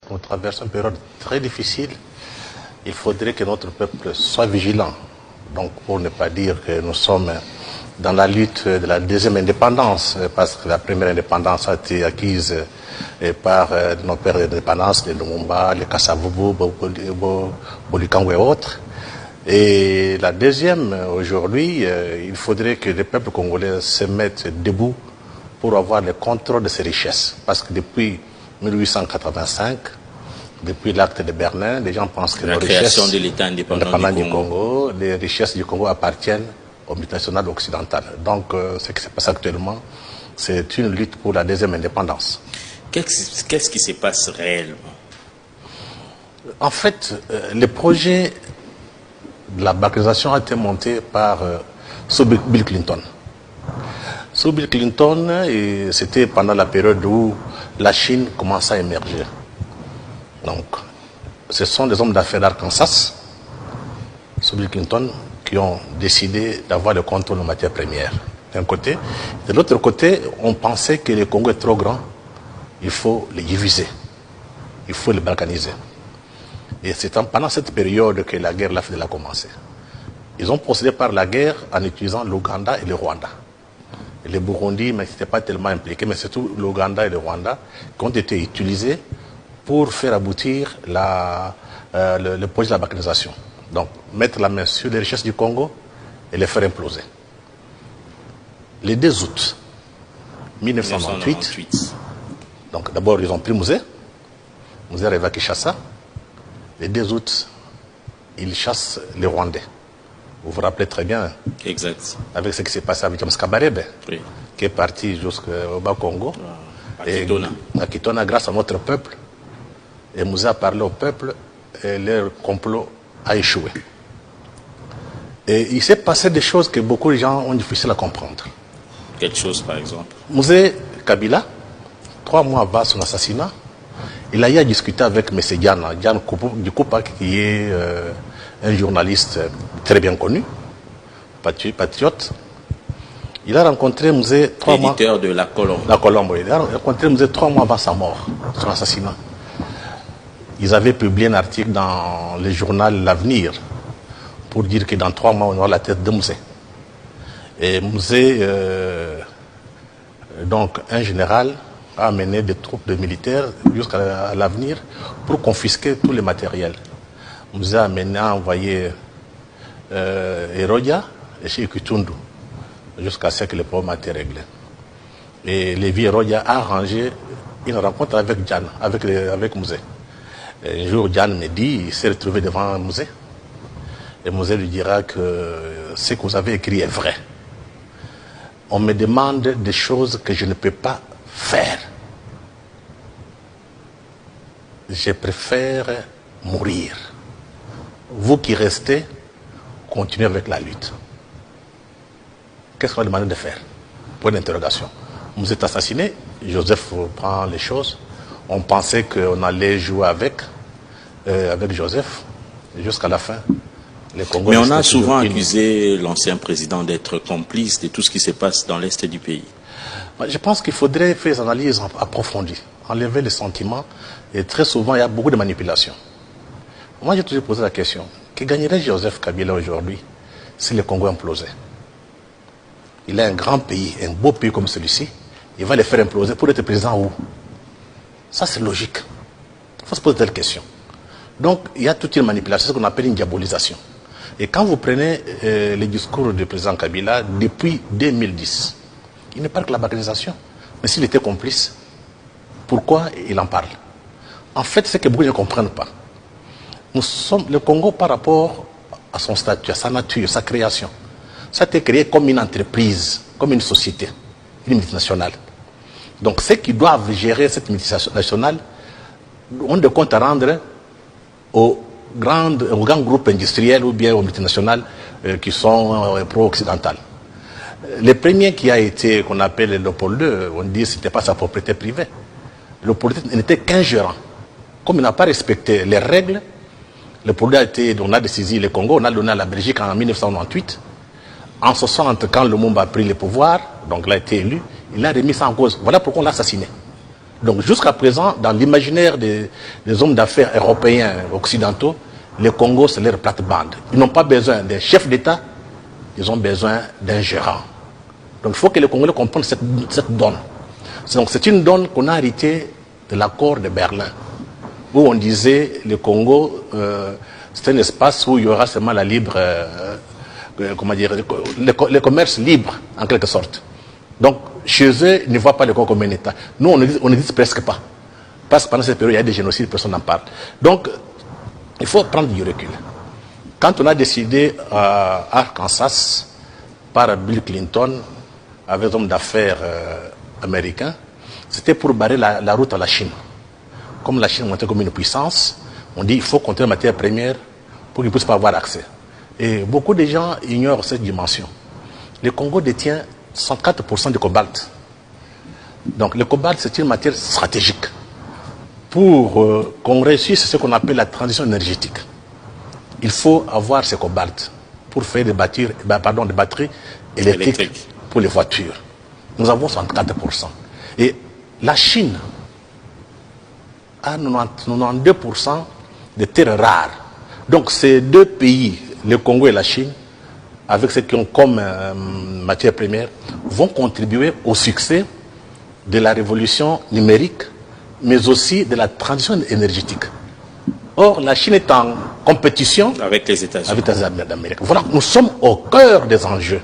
Nous traversons une période très difficile. Il faudrait que notre peuple soit vigilant. Donc, pour ne pas dire que nous sommes dans la lutte de la deuxième indépendance, parce que la première indépendance a été acquise par nos pères d'indépendance, les Lumumba, les Kasavubu, Bolikango et autres. Et la deuxième, aujourd'hui, il faudrait que les peuples congolais se mettent debout pour avoir le contrôle de ces richesses. Parce que depuis 1885, depuis l'acte de Berlin, les gens pensent que la création de l'État indépendant du Congo, les richesses du Congo appartiennent au multinational occidental. Donc, ce qui se passe actuellement, c'est une lutte pour la deuxième indépendance. Qu'est-ce qui se passe réellement? En fait, le projet de la balkanisation a été monté par sous Bill Clinton. Sous Bill Clinton, c'était pendant la période où la Chine commençait à émerger. Donc, ce sont des hommes d'affaires d'Arkansas, sous Bill Clinton, qui ont décidé d'avoir le contrôle en matière première, d'un côté. De l'autre côté, on pensait que le Congo est trop grand, il faut le diviser, il faut le balkaniser. Et c'est pendant cette période que la guerre LAFDEL a commencé. Ils ont procédé par la guerre en utilisant l'Ouganda et le Rwanda. Et le Burundi, mais n'était pas tellement impliqué, mais surtout l'Ouganda et le Rwanda qui ont été utilisés pour faire aboutir le projet de la balkanisation. Donc, mettre la main sur les richesses du Congo et les faire imploser. Le 2 août 1998, donc d'abord ils ont pris Musée arrivé à Kinshasa. Le 2 août, ils chassent les Rwandais. Vous vous rappelez très bien. Exact. Avec ce qui s'est passé avec James Kabarebe, oui, qui est parti jusqu'au Bas-Congo. À Kitona, grâce à notre peuple. Et Musée a parlé au peuple et leur complot a échoué. Et il s'est passé des choses que beaucoup de gens ont difficile à comprendre. Quelque chose, par exemple? Musée Kabila, 3 mois avant son assassinat, il a eu à discuter avec M. Diane Kupa, qui est un journaliste très bien connu, patriote. Il a rencontré Musée 3 mois... Éditeur de La Colombe. La Colombe, il a rencontré Musée 3 mois avant sa mort, son assassinat. Ils avaient publié un article dans le journal L'Avenir pour dire que dans 3 mois, on aura la tête de Musée. Et Musée, donc un général, a amené des troupes de militaires jusqu'à l'Avenir pour confisquer tous les matériels. Musée a envoyé Erodia et chez Kutundu jusqu'à ce que le problème a été réglé. Et Lévi Erodia a arrangé une rencontre avec Diane, avec Musée. Un jour, Diane me dit, il s'est retrouvé devant Musée. Et Musée lui dira que ce que vous avez écrit est vrai. On me demande des choses que je ne peux pas faire. Je préfère mourir. Vous qui restez, continuez avec la lutte. Qu'est-ce qu'on a demandé de faire? Point d'interrogation. Vous êtes assassiné, Joseph prend les choses. On pensait qu'on allait jouer avec Joseph jusqu'à la fin. Mais on a souvent accusé l'ancien président d'être complice de tout ce qui se passe dans l'Est du pays. Je pense qu'il faudrait faire des analyses approfondies, enlever les sentiments. Et très souvent, il y a beaucoup de manipulations. Moi, j'ai toujours posé la question, que gagnerait Joseph Kabila aujourd'hui si le Congo implosait? Il a un grand pays, un beau pays comme celui-ci, il va le faire imploser pour être président où? Ça, c'est logique. Il faut se poser telle question. Donc, il y a toute une manipulation, ce qu'on appelle une diabolisation. Et quand vous prenez le discours du président Kabila, depuis 2010, il ne parle que de la balkanisation. Mais s'il était complice, pourquoi il en parle? En fait, c'est que beaucoup ne comprennent pas. Le Congo, par rapport à son statut, à sa nature, sa création, ça a été créé comme une entreprise, comme une société, une multinationale. Donc, ceux qui doivent gérer cette multinationale ont des comptes à rendre aux grands groupes industriels ou bien aux multinationales qui sont pro-occidentales. Le premier qui a été, qu'on appelle Léopold II, on dit que ce n'était pas sa propriété privée. Léopold II n'était qu'un gérant. Comme il n'a pas respecté les règles, Léopold II on a décisé le Congo, on a donné à la Belgique en 1998. En 1960, quand Lumumba a pris le pouvoir, donc il a été élu, il a remis ça en cause. Voilà pourquoi on l'a assassiné. Donc jusqu'à présent, dans l'imaginaire des hommes d'affaires européens, occidentaux, le Congo, c'est leur plate-bande. Ils n'ont pas besoin d'un chef d'État, ils ont besoin d'un gérant. Donc il faut que les Congolais comprennent cette donne. Donc c'est une donne qu'on a héritée de l'accord de Berlin, où on disait le Congo, c'est un espace où il y aura seulement la libre, comment dire, le commerce libre, en quelque sorte. Donc, chez eux, ils ne voient pas le Congo comme un État. Nous, on n'existe presque pas. Parce que pendant cette période, il y a des génocides, personne n'en parle. Donc, il faut prendre du recul. Quand on a décidé à Arkansas, par Bill Clinton, avec des hommes d'affaires américains, c'était pour barrer la route à la Chine. Comme la Chine montait comme une puissance, on dit qu'il faut compter la matière première pour qu'ils ne puissent pas avoir accès. Et beaucoup de gens ignorent cette dimension. Le Congo détient 104% du cobalt. Donc le cobalt, c'est une matière stratégique. Pour qu'on réussisse ce qu'on appelle la transition énergétique, il faut avoir ce cobalt pour faire des batteries électriques pour les voitures. Nous avons 104%. Et la Chine a 92% de terres rares. Donc ces deux pays, le Congo et la Chine, avec ce qu'ils ont comme matière première, vont contribuer au succès de la révolution numérique, mais aussi de la transition énergétique. Or, la Chine est en compétition avec les États-Unis d'Amérique. Voilà, nous sommes au cœur des enjeux.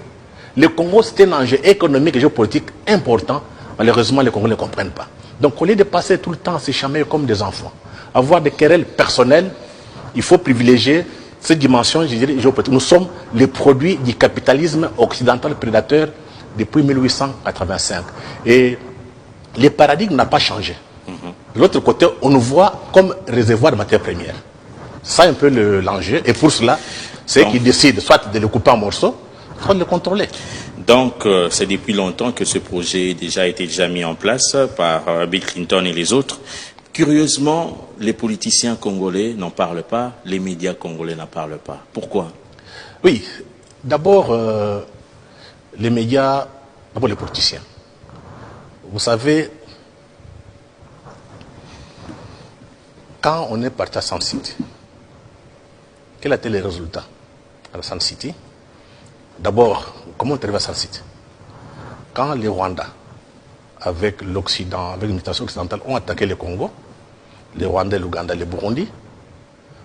Le Congo, c'est un enjeu économique et géopolitique important. Malheureusement, les Congolais ne comprennent pas. Donc, au lieu de passer tout le temps à se chamailler comme des enfants, avoir des querelles personnelles, il faut privilégier cette dimension, je dirais, géopolitique. Nous sommes les produits du capitalisme occidental prédateur depuis 1885. Et le paradigme n'a pas changé. De l'autre côté, on nous voit comme réservoir de matières premières. C'est un peu l'enjeu. Et pour cela, c'est qu'ils décident soit de le couper en morceaux, soit de le contrôler. Donc, c'est depuis longtemps que ce projet a déjà été mis en place par Bill Clinton et les autres. Curieusement, les politiciens congolais n'en parlent pas, les médias congolais n'en parlent pas. Pourquoi? Oui, d'abord, les médias, d'abord les politiciens. Vous savez, quand on est parti à Sun City, quels étaient les résultats à Sun City? D'abord, comment on est arrivé à Sun City? Quand les Rwandais, avec l'Occident, avec l'administration occidentale, ont attaqué le Congo, les Rwandais, l'Ouganda, le Burundi,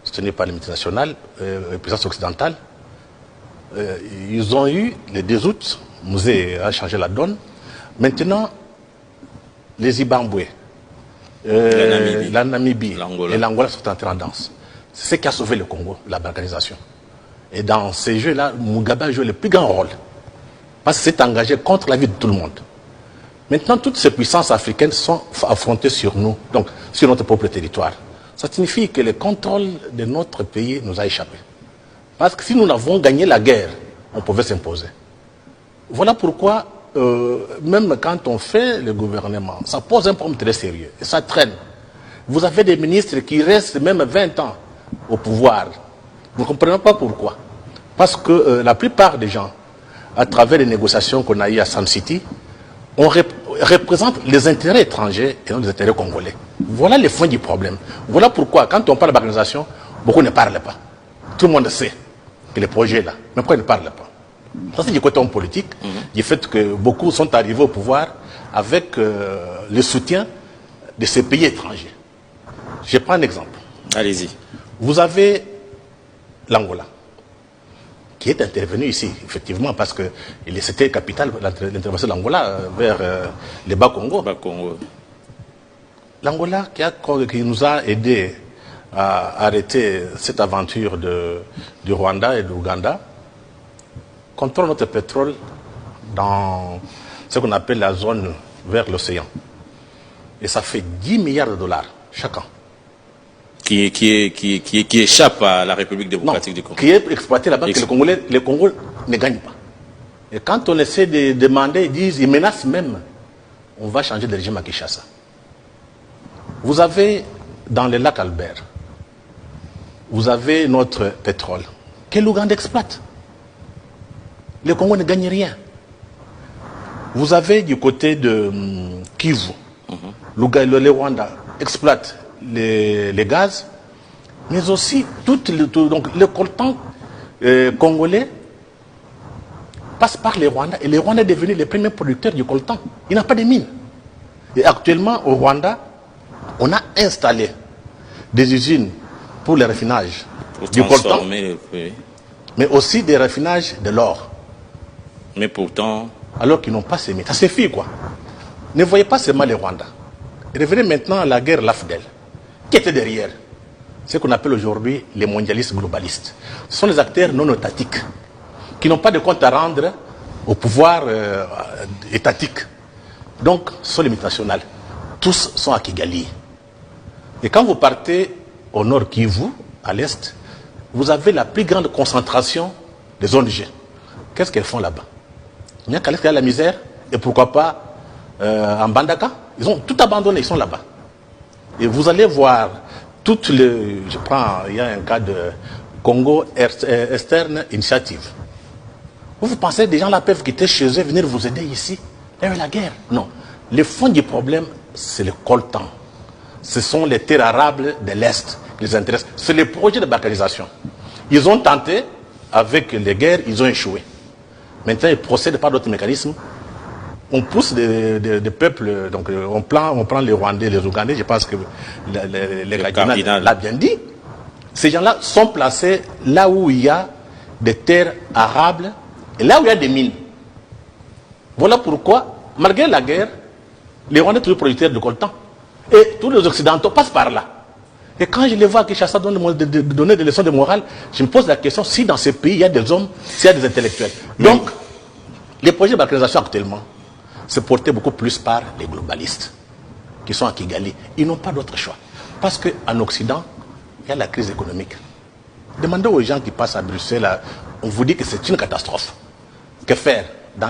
soutenus par les multinationales, les puissances occidentales, ils ont eu, le 2 août, Musée a changé la donne. Maintenant, les Zimbabwe, la Namibie et l'Angola sont entrés en danse. C'est ce qui a sauvé le Congo, la balkanisation. Et dans ces jeux-là, Mugabe a joué le plus grand rôle. Parce qu'il s'est engagé contre la vie de tout le monde. Maintenant, toutes ces puissances africaines sont affrontées sur nous, donc sur notre propre territoire. Ça signifie que le contrôle de notre pays nous a échappé. Parce que si nous avons gagné la guerre, on pouvait s'imposer. Voilà pourquoi, même quand on fait le gouvernement, ça pose un problème très sérieux. Et ça traîne. Vous avez des ministres qui restent même 20 ans au pouvoir. Vous ne comprenez pas pourquoi. Parce que la plupart des gens, à travers les négociations qu'on a eues à Sun City, on représente les intérêts étrangers et non les intérêts congolais. Voilà le fond du problème. Voilà pourquoi, quand on parle d'organisation, beaucoup ne parlent pas. Tout le monde sait que le projet est là. Mais pourquoi ils ne parlent pas? Ça, c'est du côté homme politique, du fait que beaucoup sont arrivés au pouvoir avec le soutien de ces pays étrangers. Je prends un exemple. Allez-y. Vous avez l'Angola, qui est intervenu ici, effectivement, parce que c'était capital l'intervention de l'Angola vers les Bas-Congo. L'Angola qui nous a aidés à arrêter cette aventure du Rwanda et de l'Ouganda, contrôle notre pétrole dans ce qu'on appelle la zone vers l'océan. Et ça fait 10 milliards de dollars chaque an. Qui échappe à la République démocratique du Congo. Qui est exploité là-bas, que les Congolais ne gagnent pas. Et quand on essaie de demander, ils menacent même, on va changer de régime à Kinshasa. Vous avez, dans le lac Albert, vous avez notre pétrole, que l'Ouganda exploite. Le Congo ne gagne rien. Vous avez du côté de Kivu, Le Rwanda exploite les gaz, mais aussi donc le coltan congolais passe par les Rwandais. Et les Rwandais sont devenus les premiers producteurs du coltan. Il n'y a pas de mines. Et actuellement, au Rwanda, on a installé des usines pour le raffinage du coltan, mais aussi des raffinages de l'or. Mais pourtant... Alors qu'ils n'ont pas ces mines. Ça suffit, quoi. Ne voyez pas seulement les Rwandais. Revenez maintenant à la guerre Lafdel. Qui était derrière? Ce qu'on appelle aujourd'hui les mondialistes globalistes. Ce sont les acteurs non étatiques qui n'ont pas de compte à rendre au pouvoir étatique. Donc, ce sont les multinationales. Tous sont à Kigali. Et quand vous partez au nord Kivu, à l'est, vous avez la plus grande concentration des ONG. Qu'est-ce qu'elles font là-bas? Il n'y a qu'à l'est qu'il y a la misère. Et pourquoi pas en Bandaka? Ils ont tout abandonné, ils sont là-bas. Et vous allez voir toutes les... il y a un cas de Congo Eastern Initiative. Vous pensez que des gens là peuvent quitter chez eux, venir vous aider ici? Il y a la guerre. Non. Le fond du problème, c'est le coltan. Ce sont les terres arables de l'Est qui les intéressent. C'est les projets de balkanisation. Ils ont tenté, avec les guerres, ils ont échoué. Maintenant, ils procèdent par d'autres mécanismes. On pousse des peuples, donc on prend les Rwandais, les Ougandais, je pense que les cardinal l'a bien dit. Ces gens-là sont placés là où il y a des terres arables et là où il y a des mines. Voilà pourquoi, malgré la guerre, les Rwandais sont toujours producteurs de coltan. Et tous les Occidentaux passent par là. Et quand je les vois à Kinshasa donner des leçons de morale, je me pose la question si dans ces pays il y a des hommes, s'il y a des intellectuels. Donc, les projets de balkanisation actuellement se portaient beaucoup plus par les globalistes qui sont à Kigali. Ils n'ont pas d'autre choix. Parce qu'en Occident, il y a la crise économique. Demandez aux gens qui passent à Bruxelles, on vous dit que c'est une catastrophe. Que faire? Dans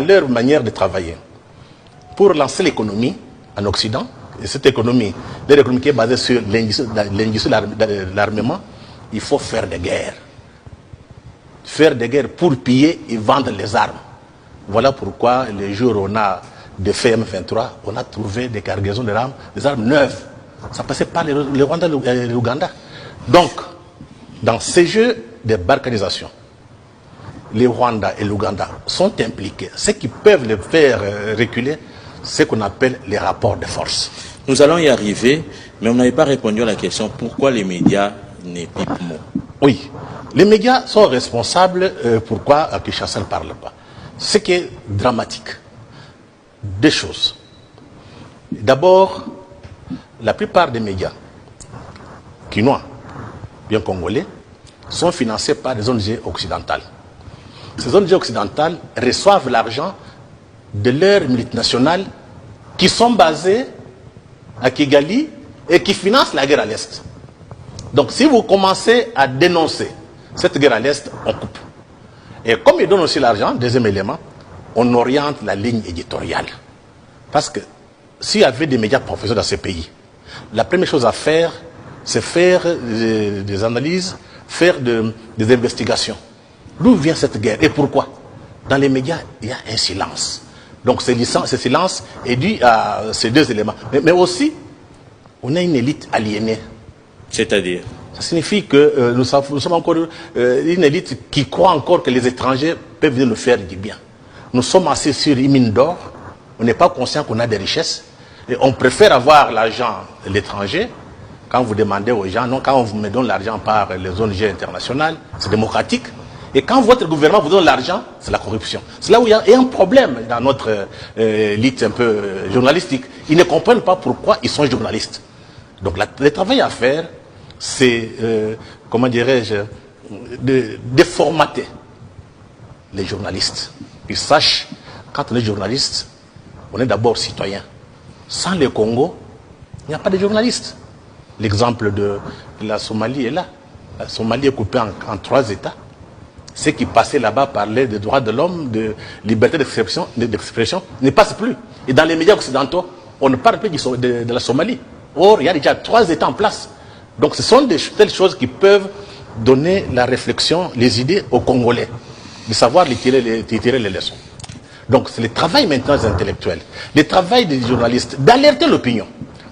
leur manière de travailler, pour lancer l'économie en Occident, et cette économie, leur économie qui est basée sur l'industrie de l'armement, il faut faire des guerres. Faire des guerres pour piller et vendre les armes. Voilà pourquoi, les jours où on a des faits M23, on a trouvé des cargaisons d'armes, des armes neuves. Ça passait par le Rwanda et l'Ouganda. Donc, dans ces jeux de balkanisation, les Rwanda et l'Ouganda sont impliqués. Ce qui peuvent les faire reculer, c'est ce qu'on appelle les rapports de force. Nous allons y arriver, mais on n'avait pas répondu à la question pourquoi les médias n'épipent mot. Oui, les médias sont responsables. Pourquoi Kinshasa ne parle pas? Ce qui est dramatique. Deux choses. D'abord, la plupart des médias quinois, bien congolais, sont financés par des ONG occidentales. Ces ONG occidentales reçoivent l'argent de leurs multinationales qui sont basées à Kigali et qui financent la guerre à l'Est. Donc si vous commencez à dénoncer cette guerre à l'Est, on coupe. Et comme ils donnent aussi l'argent, deuxième élément, on oriente la ligne éditoriale. Parce que s'il y avait des médias professionnels dans ces pays, la première chose à faire, c'est faire des analyses, faire des investigations. D'où vient cette guerre et pourquoi? Dans les médias, il y a un silence. Donc ce silence est dû à ces deux éléments. Mais aussi, on a une élite aliénée. C'est-à-dire? Ça signifie que nous sommes encore une élite qui croit encore que les étrangers peuvent venir nous faire du bien. Nous sommes assis sur une mine d'or, on n'est pas conscient qu'on a des richesses, et on préfère avoir l'argent de l'étranger. Quand vous demandez aux gens, non, quand on vous me donne l'argent par les ONG internationales, c'est démocratique. Et quand votre gouvernement vous donne l'argent, c'est la corruption. C'est là où il y a un problème dans notre élite un peu journalistique. Ils ne comprennent pas pourquoi ils sont journalistes. Donc le travail à faire, c'est, comment dirais-je, de déformater les journalistes. Ils sachent, quand on est journaliste, on est d'abord citoyen. Sans le Congo, il n'y a pas de journalistes. L'exemple de la Somalie est là. La Somalie est coupée en 3 États. Ceux qui passaient là-bas parlaient des droits de l'homme, de liberté d'expression, ne passent plus. Et dans les médias occidentaux, on ne parle plus de la Somalie. Or, il y a déjà 3 États en place. Donc ce sont telles choses qui peuvent donner la réflexion, les idées aux Congolais, de savoir tirer les leçons. Donc c'est le travail maintenant des intellectuels, le travail des journalistes, d'alerter l'opinion.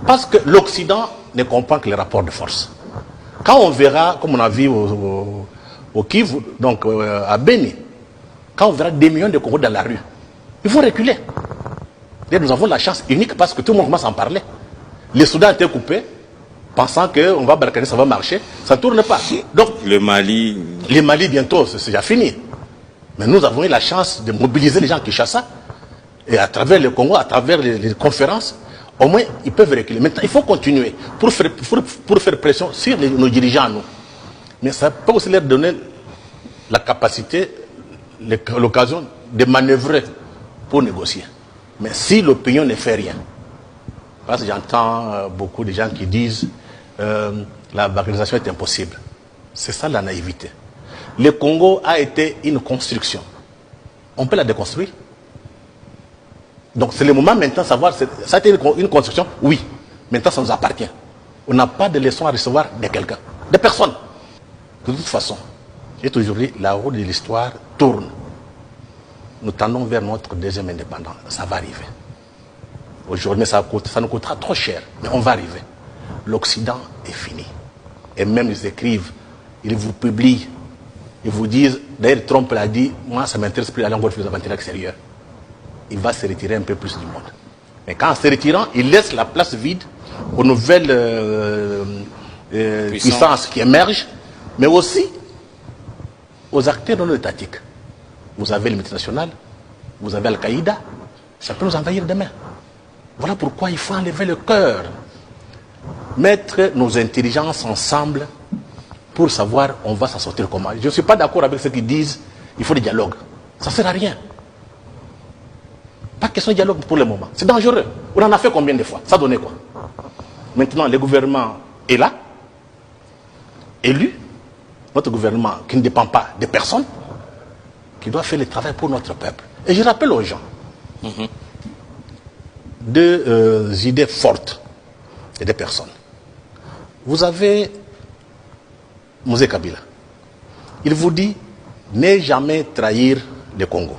Parce que l'Occident ne comprend que les rapports de force. Quand on verra, comme on a vu au Kivu, donc à Beni, quand on verra des millions de Congolais dans la rue, il faut reculer. Et nous avons la chance unique parce que tout le monde commence à en parler. Les Soudan étaient coupés, pensant qu'on va barricader, ça va marcher, ça ne tourne pas. Donc, le Mali... Les Mali, bientôt, c'est déjà fini. Mais nous avons eu la chance de mobiliser les gens qui chassent ça. Et à travers le Congo, à travers les conférences, au moins, ils peuvent reculer. Maintenant, il faut continuer pour faire pression sur nos dirigeants, nous. Mais ça peut aussi leur donner la capacité, l'occasion de manœuvrer pour négocier. Mais si l'opinion ne fait rien, parce que j'entends beaucoup de gens qui disent la balkanisation est impossible. C'est ça la naïveté. Le Congo a été une construction. On peut la déconstruire. Donc c'est le moment maintenant de savoir, ça a été une construction, oui. Maintenant ça nous appartient. On n'a pas de leçons à recevoir de quelqu'un, de personne. De toute façon, j'ai toujours dit, la roue de l'histoire tourne. Nous tendons vers notre deuxième indépendance. Ça va arriver. Aujourd'hui, ça nous coûtera trop cher, mais on va arriver. L'Occident est fini. Et même ils écrivent, ils vous publient, ils vous disent, d'ailleurs Trump l'a dit, moi ça ne m'intéresse plus d'aller encore faire des aventures extérieures. Il va se retirer un peu plus du monde. Mais quand en se retirant, il laisse la place vide aux nouvelles puissances qui émergent, mais aussi aux acteurs non étatiques. Vous avez les multinationales, vous avez Al-Qaïda, ça peut nous envahir demain. Voilà pourquoi il faut enlever le cœur, mettre nos intelligences ensemble pour savoir on va s'en sortir comment. Je ne suis pas d'accord avec ceux qui disent qu'il faut des dialogues. Ça ne sert à rien. Pas question de dialogue pour le moment. C'est dangereux. On en a fait combien de fois? Ça donnait quoi? Maintenant, le gouvernement est là, élu. Notre gouvernement qui ne dépend pas de personne, qui doit faire le travail pour notre peuple. Et je rappelle aux gens deux idées fortes et des personnes. Vous avez Mosé Kabila. Il vous dit, ne jamais trahir le Congo.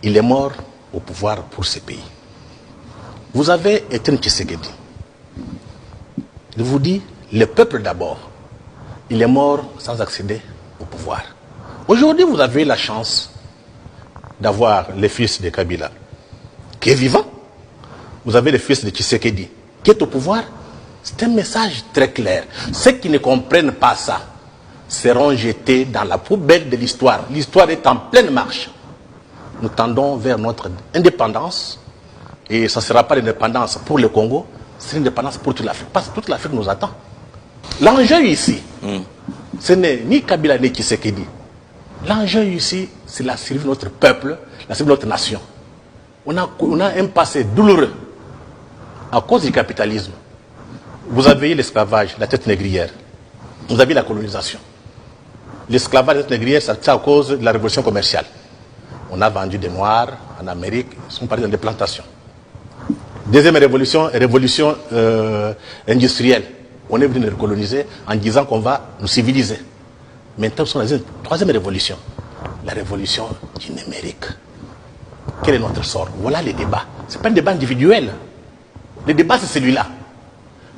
Il est mort au pouvoir pour ce pays. Vous avez Etienne Tshisekedi. Il vous dit, le peuple d'abord. Il est mort sans accéder au pouvoir. Aujourd'hui, vous avez la chance d'avoir le fils de Kabila, qui est vivant. Vous avez le fils de Tshisekedi, qui est au pouvoir. C'est un message très clair. Ceux qui ne comprennent pas ça seront jetés dans la poubelle de l'histoire. L'histoire est en pleine marche. Nous tendons vers notre indépendance. Et ça ne sera pas l'indépendance pour le Congo, c'est l'indépendance pour toute l'Afrique. Parce que toute l'Afrique nous attend. L'enjeu ici, ce n'est ni Kabila ni Tshisekedi. L'enjeu ici, c'est la survie de notre peuple, la survie de notre nation. On a un passé douloureux à cause du capitalisme. Vous avez l'esclavage, la tête négrière. Vous avez la colonisation. L'esclavage, la tête négrière, c'est à cause de la révolution commerciale. On a vendu des Noirs en Amérique, ils sont partis dans des plantations. Deuxième révolution, révolution industrielle. On est venu nous recoloniser en disant qu'on va nous civiliser. Maintenant, nous sommes dans une troisième révolution. La révolution du numérique. Quel est notre sort? Voilà les débats. Ce n'est pas un débat individuel. Le débat, c'est celui-là.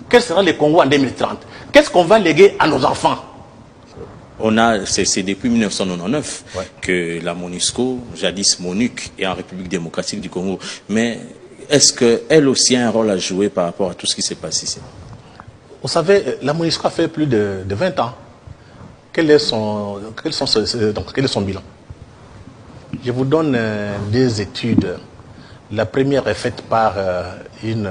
Quel sera le Congo en 2030? Qu'est-ce qu'on va léguer à nos enfants? C'est depuis 1999 que la MONUSCO, jadis MONUC, est en République démocratique du Congo. Mais est-ce qu'elle aussi a un rôle à jouer par rapport à tout ce qui s'est passé ici? Vous savez, la MONUSCO a fait plus de 20 ans. Quel est son bilan? Je vous donne des études. La première est faite par une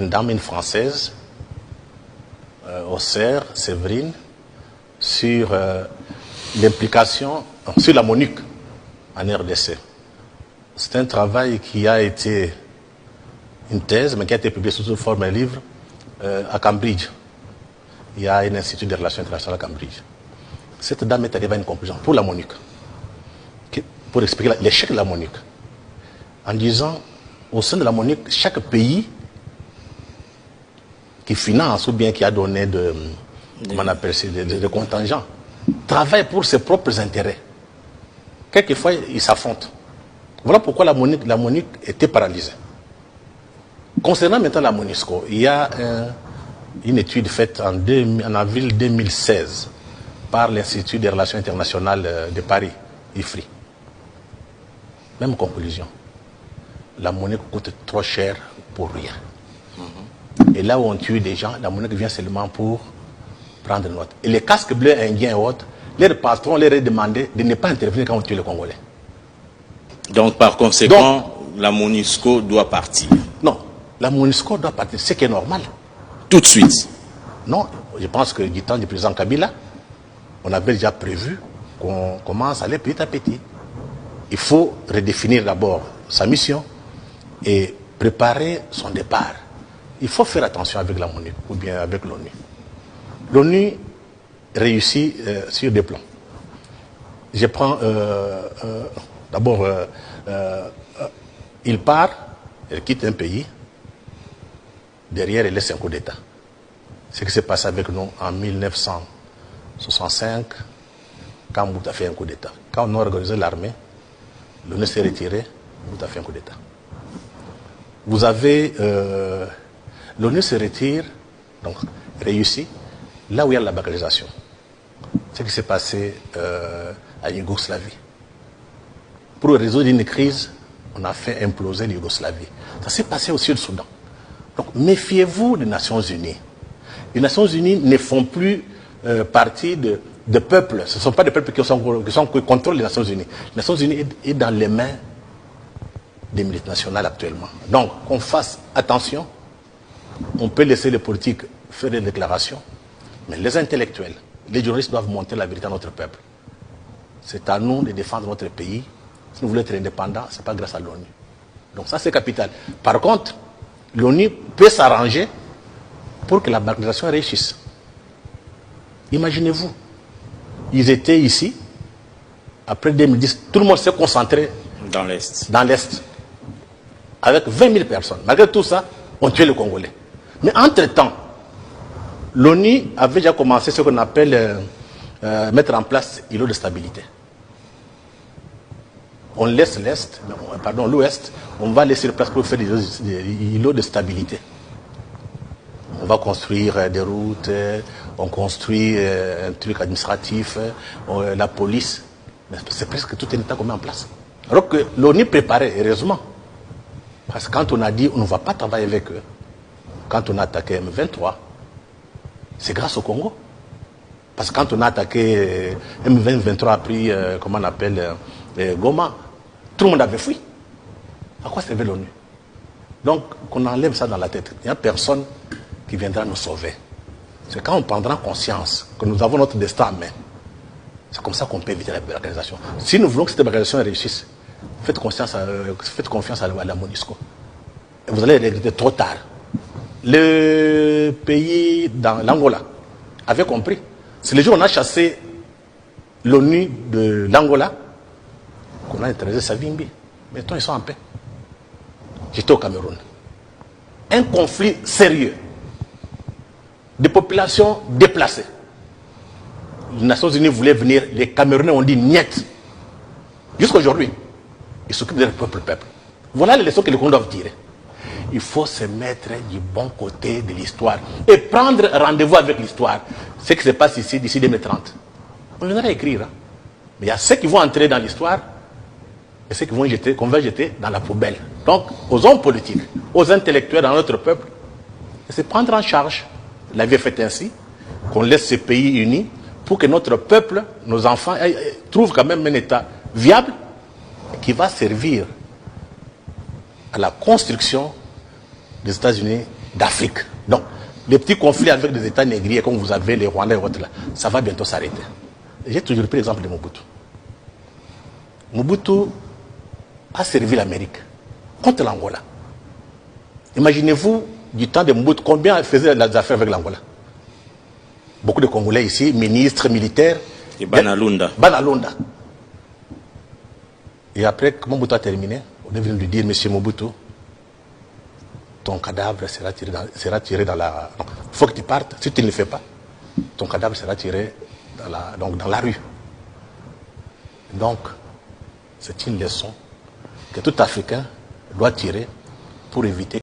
dame, une Française, Auxerre, Séverine, sur l'implication, sur la MONUC en RDC. C'est un travail qui a été une thèse, mais qui a été publié sous forme d'un livre à Cambridge. Il y a un institut de relations internationales à Cambridge. Cette dame est arrivée à une conclusion pour la MONUC, pour expliquer l'échec de la MONUC, en disant, au sein de la MONUC, chaque pays qui finance ou bien qui a donné de contingents travaille pour ses propres intérêts. quelquefois, ils s'affrontent. Voilà pourquoi la MONUC était paralysée. Concernant maintenant la MONUSCO, il y a une étude faite en avril 2016 par l'Institut des Relations Internationales de Paris, IFRI. Même conclusion. La MONUC coûte trop cher pour rien. Et là où on tue des gens, la MONUC vient seulement pour prendre note. Et les casques bleus indiens et autres, leurs patrons leur ont demandé de ne pas intervenir quand on tue les Congolais. Donc par conséquent, la MONUSCO doit partir. Non, la MONUSCO doit partir, ce qui est normal. Tout de suite. Non, je pense que du temps du président Kabila, on avait déjà prévu qu'on commence à aller petit à petit. Il faut redéfinir d'abord sa mission et préparer son départ. Il faut faire attention avec la MONUC ou bien avec l'ONU. L'ONU réussit sur des plans. Je prends d'abord, il part, il quitte un pays, derrière il laisse un coup d'État. Ce qui s'est passé avec nous en 1965, quand Mobutu a fait un coup d'État. Quand on a organisé l'armée, l'ONU s'est retiré, Mobutu a fait un coup d'État. Vous avez, l'ONU se retire, donc réussit, là où il y a la balkanisation. Ce qui s'est passé à Yougoslavie. Pour résoudre une crise, on a fait imploser l'Yougoslavie. Ça s'est passé au Sud-Soudan. Donc méfiez-vous des Nations Unies. Les Nations Unies ne font plus partie de peuples. Ce ne sont pas des peuples qui contrôlent les Nations Unies. Les Nations Unies est dans les mains des multinationales actuellement. Donc qu'on fasse attention. On peut laisser les politiques faire des déclarations, mais les intellectuels, les journalistes doivent montrer la vérité à notre peuple. C'est à nous de défendre notre pays. Si nous voulons être indépendants, ce n'est pas grâce à l'ONU. Donc ça, c'est capital. Par contre, l'ONU peut s'arranger pour que la balkanisation réussisse. Imaginez-vous, ils étaient ici, après 2010, tout le monde s'est concentré dans l'Est. Dans l'Est, avec 20 000 personnes. Malgré tout ça, on tuait les Congolais. Mais entre-temps, l'ONU avait déjà commencé ce qu'on appelle mettre en place îlot de stabilité. On laisse l'Est, pardon, l'Ouest, on va laisser place pour faire des îlots de stabilité. On va construire des routes, on construit un truc administratif, la police. Mais c'est presque tout un État qu'on met en place. Alors que l'ONU préparait, heureusement. Parce que quand on a dit on ne va pas travailler avec eux, quand on a attaqué M23, c'est grâce au Congo. Parce que quand on a attaqué M23 a pris, comment on appelle, Goma, tout le monde avait fui. À quoi servait l'ONU? Donc, qu'on enlève ça dans la tête. Il n'y a personne qui viendra nous sauver. C'est quand on prendra conscience que nous avons notre destin en main. C'est comme ça qu'on peut éviter la balkanisation. Si nous voulons que cette balkanisation réussisse, faites confiance à la MONUSCO. Et vous allez regretter trop tard. Le pays dans l'Angola avait compris. C'est le jour où on a chassé l'ONU de l'Angola qu'on a interdit Savimbi. Maintenant, ils sont en paix. J'étais au Cameroun. Un conflit sérieux. Des populations déplacées. Les Nations Unies voulaient venir, les Camerounais ont dit niet. Jusqu'à aujourd'hui, ils s'occupent de leur propre peuple. Voilà les leçons que les Congolais doivent tirer. Il faut se mettre du bon côté de l'histoire et prendre rendez-vous avec l'histoire. Ce qui se passe ici d'ici 2030. On viendra écrire. Hein. Mais il y a ceux qui vont entrer dans l'histoire et ceux qu'on va jeter dans la poubelle. Donc, aux hommes politiques, aux intellectuels dans notre peuple, c'est prendre en charge. La vie est faite ainsi, qu'on laisse ce pays uni pour que notre peuple, nos enfants, trouvent quand même un État viable qui va servir à la construction des États-Unis d'Afrique. Donc, les petits conflits avec des États négriers, comme vous avez les Rwandais et autres, là, ça va bientôt s'arrêter. J'ai toujours pris l'exemple de Mobutu. Mobutu a servi l'Amérique contre l'Angola. Imaginez-vous, du temps de Mobutu, combien faisait les affaires avec l'Angola? Beaucoup de Congolais ici, ministres, militaires. Et Banalunda. Banalunda. Et après, quand Mobutu a terminé, on est venu lui dire, monsieur Mobutu, ton cadavre sera tiré dans la... Il faut que tu partes. Si tu ne le fais pas, ton cadavre sera tiré dans la rue. Donc, C'est une leçon que tout Africain doit tirer pour éviter